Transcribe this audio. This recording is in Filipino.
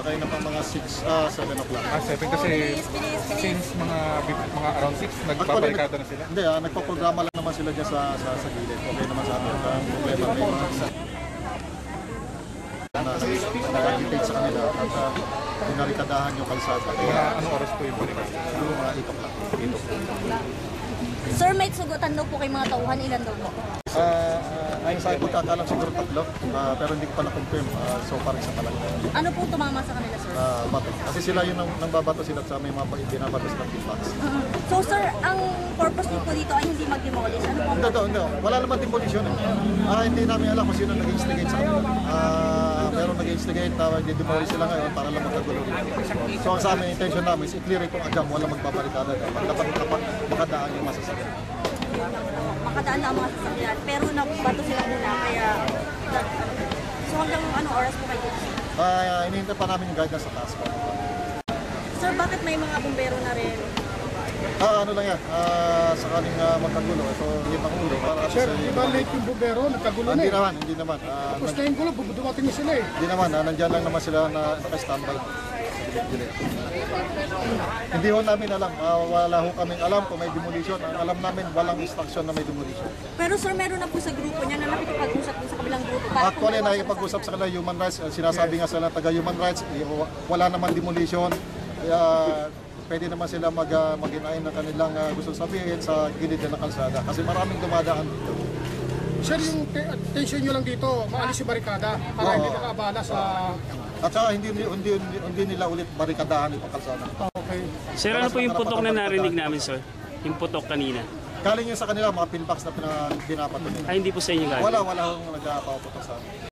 kayo ng mga 7 o'clock. 7 kasi since mga around 6, nagbabarikada na sila. Hindi, nagpaprograma lang naman sila dyan sa gilid. Okay naman sa amin. Problema may nag-agitate sa kanila at pinarikadahan yung kalsada. Anong oras po yung barikada? Mga 8 o'clock. Sir, may sugutan daw po kay mga tauhan. Ilan daw po? Ayon sa akin, kakalang siguro 3, pero hindi ko pa na-confirm. So far, isa pa lang. Ano po tumama sa kanila, sir? Bato. Kasi sila yung nang babato sila sa may mga binabato silang feedbacks. So, sir, ang purpose niyo po dito ay hindi mag-demolish. Ano po? Hindi. Wala naman demolition. Hindi namin alam kung sino nag-instigate sa kanila. Meron nag-instigate na demolish sila ngayon para lang magkagulo. So, ang sa amin, intention namin is i-clear itong agam. Walang magbabarikada. Dapat makadaan yung masasakit. Makadaan na ang mga sasakyan, pero nabato sila muna, kaya so hanggang ano oras po kayo? Hinihintay pa namin yung guidance sa taas pa. Sir, bakit may mga bumbero na rin? Ano lang yan, sakaling magkagulo. So, yun ang ulo. Sir, di ba late yung bumbero? Nagkagulo na Hindi naman. Tapos na yung gulo, dumating na sila eh. Hindi naman, nandyan lang naman sila na naka-standby. Hindi ho namin alam, wala ho kaming alam kung may demolition. Ang alam namin, walang instruction na may demolition. Pero sir, meron na po sa grupo niya na nakikipag-usap din sa kabilang grupo. Actually, nakikipag-usap sa kanila human rights. Sinasabi nga sila taga-human rights, wala naman demolition. Kaya pwede naman sila mag-inain na kanilang gusto sabihin sa gilid ng kalsada. Kasi maraming dumadaan dito. Sir, yung attention nyo lang dito, maalis yung barikada para hindi nakaabala sa... At saka hindi nila ulit barikadahan itong kalsada. Okay. Sir, ano po yung putok na narinig namin, sir? Yung putok kanina? Galing yun sa kanila, mga pinbox na binapato nila. Ay, hindi po sa inyo galing? Wala akong nagpapaputok sa amin.